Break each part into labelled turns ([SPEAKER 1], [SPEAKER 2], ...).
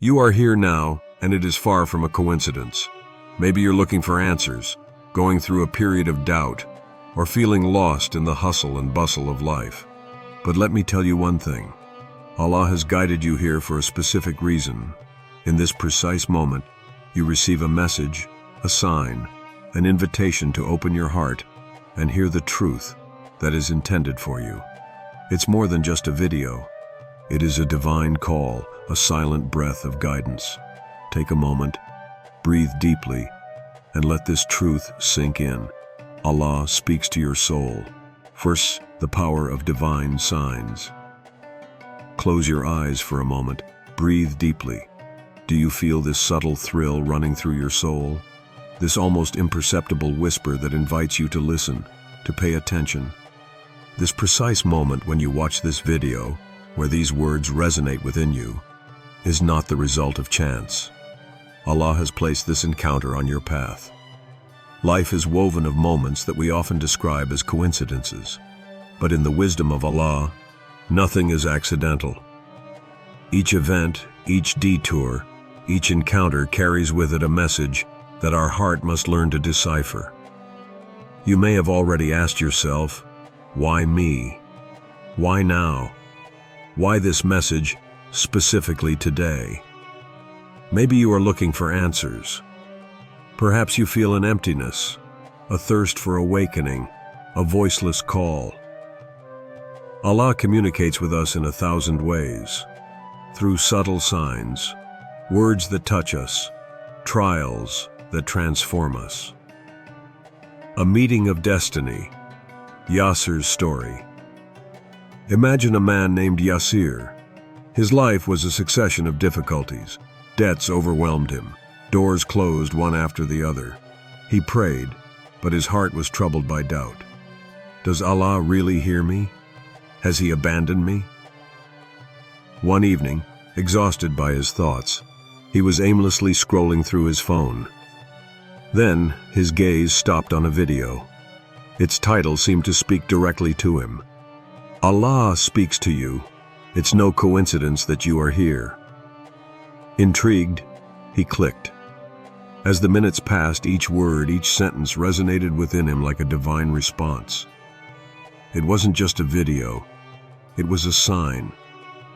[SPEAKER 1] You are here now, and it is far from a coincidence. Maybe you're looking for answers, going through a period of doubt, or feeling lost in the hustle and bustle of life. But let me tell you one thing. Allah has guided you here for a specific reason. In this precise moment, you receive a message, a sign, an invitation to open your heart and hear the truth that is intended for you. It's more than just a video. It is a divine call, a silent breath of guidance. Take a moment, breathe deeply, and let this truth sink in. Allah speaks to your soul. First, the power of divine signs. Close your eyes for a moment, breathe deeply. Do you feel this subtle thrill running through your soul? This almost imperceptible whisper that invites you to listen, to pay attention. This precise moment when you watch this video, where these words resonate within you, is not the result of chance. Allah has placed this encounter on your path. Life is woven of moments that we often describe as coincidences. But in the wisdom of Allah, nothing is accidental. Each event, each detour, each encounter carries with it a message that our heart must learn to decipher. You may have already asked yourself, why me? Why now? Why this message specifically today? Maybe you are looking for answers. Perhaps you feel an emptiness, a thirst for awakening, a voiceless call. Allah communicates with us in 1,000 ways, through subtle signs, words that touch us, trials that transform us. A meeting of destiny, Yasser's story. Imagine a man named Yasser. His life was a succession of difficulties. Debts overwhelmed him. Doors closed one after the other. He prayed, but his heart was troubled by doubt. Does Allah really hear me? Has He abandoned me? One evening, exhausted by his thoughts, he was aimlessly scrolling through his phone. Then, his gaze stopped on a video. Its title seemed to speak directly to him. Allah speaks to you. It's no coincidence that you are here. Intrigued, he clicked. As the minutes passed, each word, each sentence resonated within him like a divine response. It wasn't just a video. It was a sign,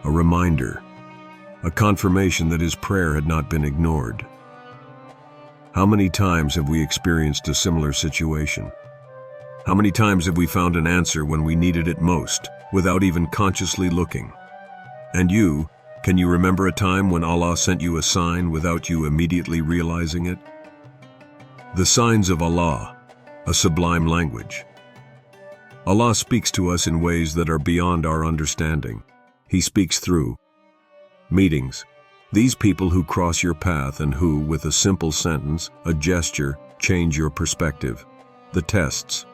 [SPEAKER 1] a reminder, a confirmation that his prayer had not been ignored. How many times have we experienced a similar situation? How many times have we found an answer when we needed it most, without even consciously looking? And you, can you remember a time when Allah sent you a sign without you immediately realizing it? The signs of Allah, a sublime language. Allah speaks to us in ways that are beyond our understanding. He speaks through meetings, these people who cross your path and who, with a simple sentence, a gesture, change your perspective. The tests,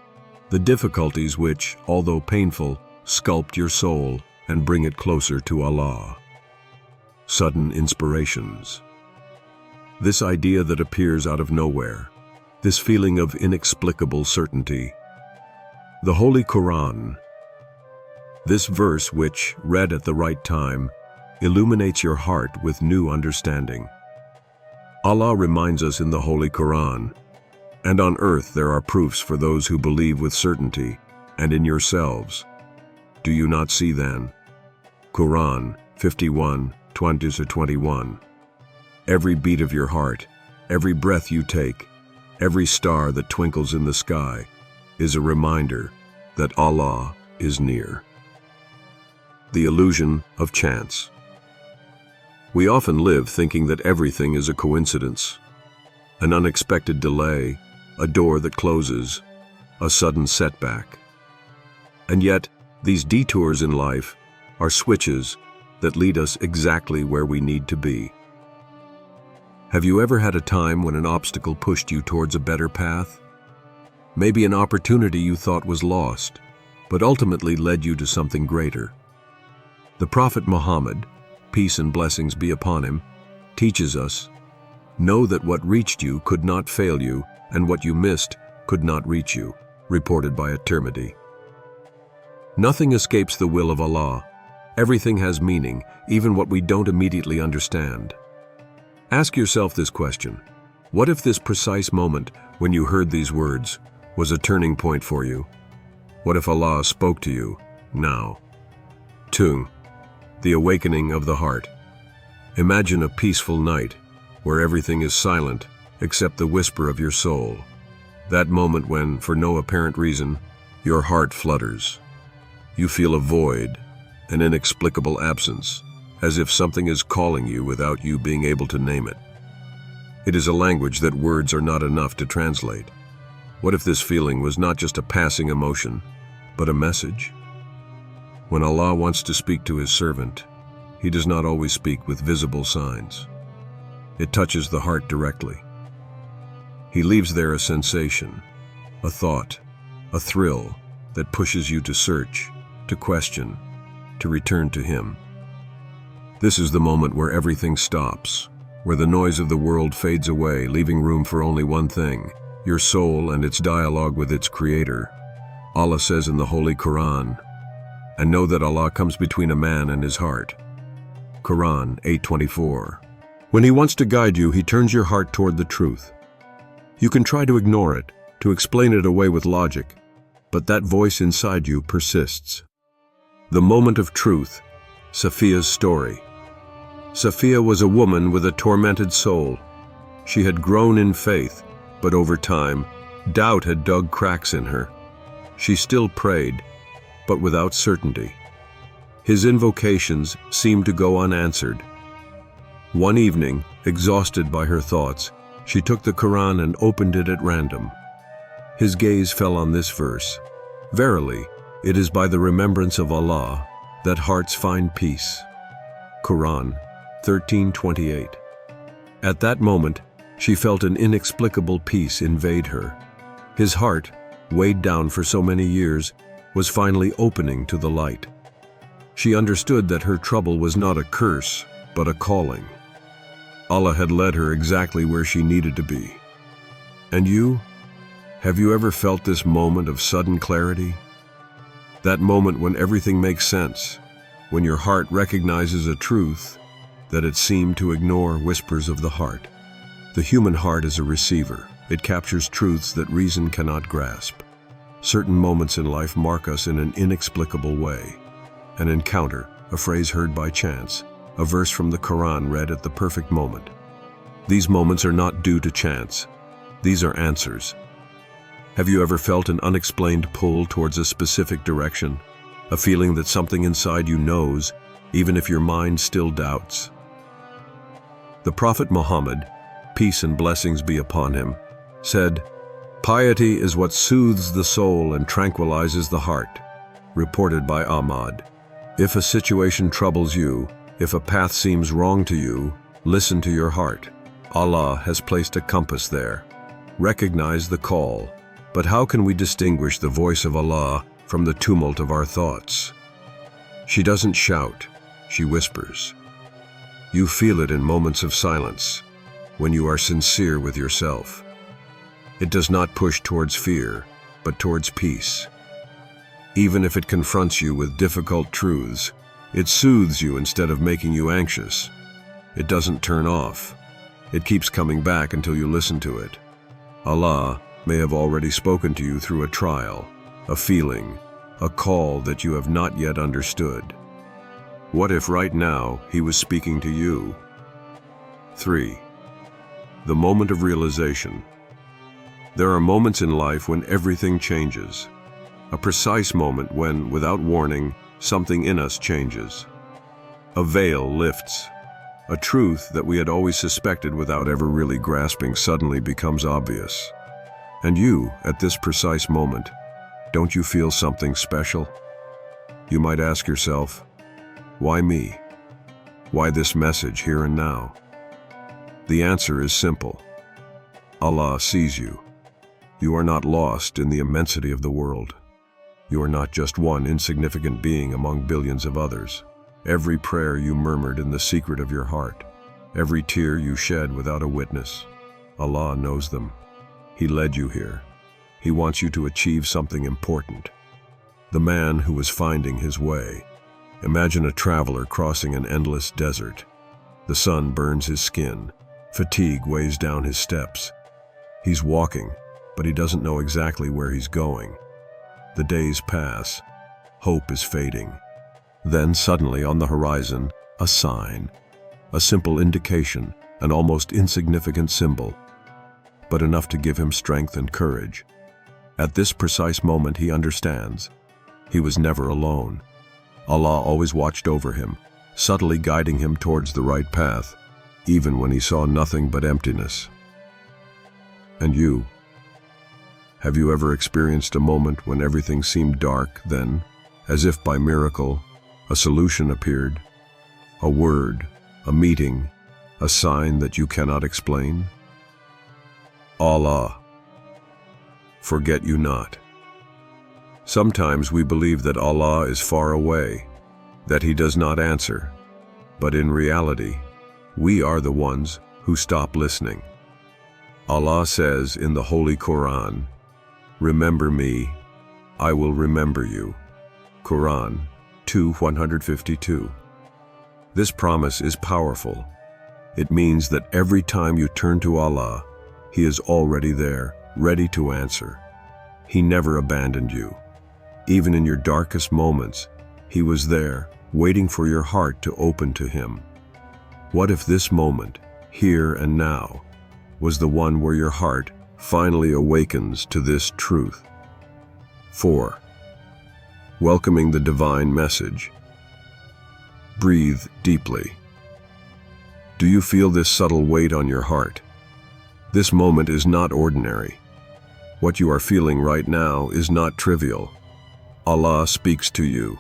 [SPEAKER 1] the difficulties which, although painful, sculpt your soul and bring it closer to Allah. Sudden inspirations. This idea that appears out of nowhere, this feeling of inexplicable certainty. The Holy Quran. This verse which, read at the right time, illuminates your heart with new understanding. Allah reminds us in the Holy Quran, and on earth there are proofs for those who believe with certainty, and in yourselves. Do you not see then? Quran 51:20-21. Every beat of your heart, every breath you take, every star that twinkles in the sky is a reminder that Allah is near. The illusion of chance. We often live thinking that everything is a coincidence. An unexpected delay, a door that closes, a sudden setback. And yet, these detours in life are switches that lead us exactly where we need to be. Have you ever had a time when an obstacle pushed you towards a better path? Maybe an opportunity you thought was lost, but ultimately led you to something greater. The Prophet Muhammad, peace and blessings be upon him, teaches us, know that what reached you could not fail you, and what you missed could not reach you, reported by At-Tirmidhi. Nothing escapes the will of Allah. Everything has meaning, even what we don't immediately understand. Ask yourself this question. What if this precise moment when you heard these words was a turning point for you? What if Allah spoke to you now? 2. The awakening of the heart. Imagine a peaceful night where everything is silent except the whisper of your soul. That moment when, for no apparent reason, your heart flutters. You feel a void, an inexplicable absence, as if something is calling you without you being able to name it. It is a language that words are not enough to translate. What if this feeling was not just a passing emotion, but a message? When Allah wants to speak to His servant, He does not always speak with visible signs. It touches the heart directly. He leaves there a sensation, a thought, a thrill that pushes you to search, to question, to return to Him. This is the moment where everything stops, where the noise of the world fades away, leaving room for only one thing, your soul and its dialogue with its Creator. Allah says in the Holy Quran, "And know that Allah comes between a man and his heart." Quran 8:24. When He wants to guide you, He turns your heart toward the truth. You can try to ignore it, to explain it away with logic, but that voice inside you persists. The moment of truth, Safiya's story. Safiya was a woman with a tormented soul. She had grown in faith, but over time, doubt had dug cracks in her. She still prayed, but without certainty. His invocations seemed to go unanswered. One evening, exhausted by her thoughts, she took the Quran and opened it at random. His gaze fell on this verse, "Verily, it is by the remembrance of Allah that hearts find peace." Quran 13:28. At that moment, she felt an inexplicable peace invade her. His heart, weighed down for so many years, was finally opening to the light. She understood that her trouble was not a curse, but a calling. Allah had led her exactly where she needed to be. And you? Have you ever felt this moment of sudden clarity? That moment when everything makes sense, when your heart recognizes a truth that it seemed to ignore whispers of the heart. The human heart is a receiver. It captures truths that reason cannot grasp. Certain moments in life mark us in an inexplicable way. An encounter, a phrase heard by chance, a verse from the Quran read at the perfect moment. These moments are not due to chance. These are answers. Have you ever felt an unexplained pull towards a specific direction? A feeling that something inside you knows, even if your mind still doubts? The Prophet Muhammad, peace and blessings be upon him, said, "Piety is what soothes the soul and tranquilizes the heart," reported by Ahmad. If a situation troubles you, if a path seems wrong to you, listen to your heart. Allah has placed a compass there. Recognize the call. But how can we distinguish the voice of Allah from the tumult of our thoughts? She doesn't shout, she whispers. You feel it in moments of silence, when you are sincere with yourself. It does not push towards fear, but towards peace. Even if it confronts you with difficult truths, it soothes you instead of making you anxious. It doesn't turn off. It keeps coming back until you listen to it. Allah may have already spoken to you through a trial, a feeling, a call that you have not yet understood. What if right now He was speaking to you? 3. The moment of realization. There are moments in life when everything changes. A precise moment when, without warning, something in us changes. A veil lifts. A truth that we had always suspected without ever really grasping suddenly becomes obvious. And you, at this precise moment, don't you feel something special? You might ask yourself, why me? Why this message here and now? The answer is simple. Allah sees you. You are not lost in the immensity of the world. You are not just one insignificant being among billions of others. Every prayer you murmured in the secret of your heart, every tear you shed without a witness, Allah knows them. He led you here. He wants you to achieve something important. The man who was finding his way. Imagine a traveler crossing an endless desert. The sun burns his skin. Fatigue weighs down his steps. He's walking, but he doesn't know exactly where he's going. The days pass. Hope is fading. Then suddenly on the horizon, a sign. A simple indication, an almost insignificant symbol, but enough to give him strength and courage. At this precise moment he understands. He was never alone. Allah always watched over him, subtly guiding him towards the right path, even when he saw nothing but emptiness. And you? Have you ever experienced a moment when everything seemed dark, then, as if by miracle, a solution appeared? A word, a meeting, a sign that you cannot explain? Allah, forget you not. Sometimes we believe that Allah is far away, that He does not answer, but in reality, we are the ones who stop listening. Allah says in the Holy Quran, "Remember me, I will remember you." Quran 2:152. This promise is powerful. It means that every time you turn to Allah, He is already there, ready to answer. He never abandoned you. Even in your darkest moments, He was there, waiting for your heart to open to Him. What if this moment, here and now, was the one where your heart finally awakens to this truth? 4. Welcoming the divine message. Breathe deeply. Do you feel this subtle weight on your heart? This moment is not ordinary. What you are feeling right now is not trivial. Allah speaks to you.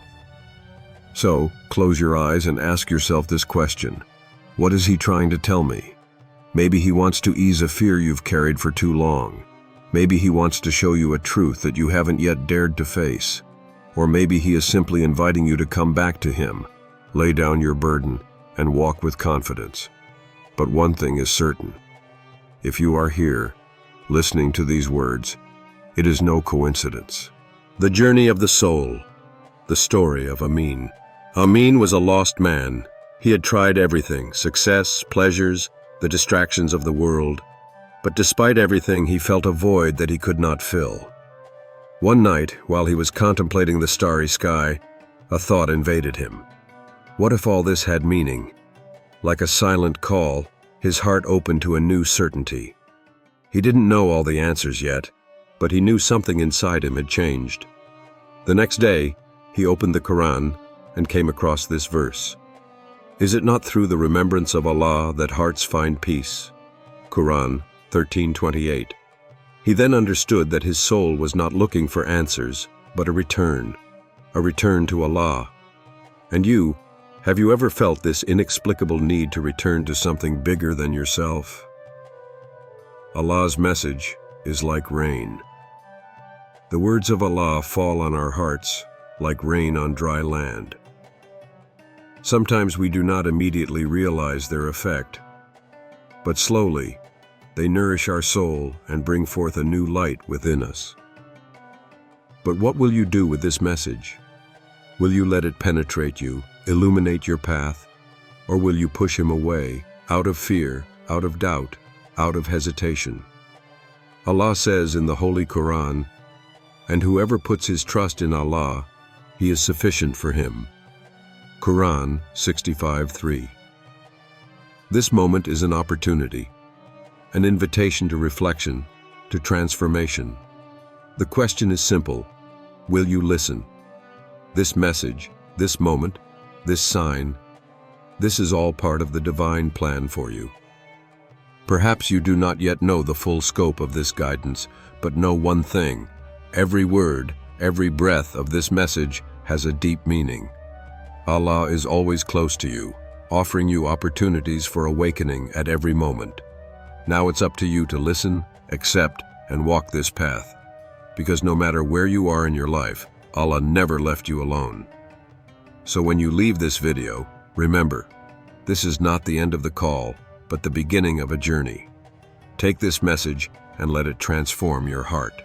[SPEAKER 1] So, close your eyes and ask yourself this question. What is He trying to tell me? Maybe He wants to ease a fear you've carried for too long. Maybe He wants to show you a truth that you haven't yet dared to face. Or maybe He is simply inviting you to come back to Him, lay down your burden, and walk with confidence. But one thing is certain. If you are here, listening to these words, it is no coincidence. The journey of the soul. The story of Amin. Amin was a lost man. He had tried everything: success, pleasures, the distractions of the world. But despite everything, he felt a void that he could not fill. One night, while he was contemplating the starry sky, a thought invaded him. What if all this had meaning? Like a silent call, his heart opened to a new certainty. He didn't know all the answers yet, but he knew something inside him had changed. The next day, he opened the Quran and came across this verse. Is it not through the remembrance of Allah that hearts find peace? Quran 13:28. He then understood that his soul was not looking for answers, but a return to Allah. And you, have you ever felt this inexplicable need to return to something bigger than yourself? Allah's message is like rain. The words of Allah fall on our hearts like rain on dry land. Sometimes we do not immediately realize their effect, but slowly, they nourish our soul and bring forth a new light within us. But what will you do with this message? Will you let it penetrate you, illuminate your path, or will you push him away, out of fear, out of doubt, out of hesitation? Allah says in the Holy Quran, "And whoever puts his trust in Allah, He is sufficient for him." Quran 65:3. This moment is an opportunity, an invitation to reflection, to transformation. The question is simple: will you listen? This message, this moment, this sign, this is all part of the divine plan for you. Perhaps you do not yet know the full scope of this guidance, but know one thing: every word, every breath of this message has a deep meaning. Allah is always close to you, offering you opportunities for awakening at every moment. Now it's up to you to listen, accept, and walk this path. Because no matter where you are in your life, Allah never left you alone. So when you leave this video, remember, this is not the end of the call, but the beginning of a journey. Take this message and let it transform your heart.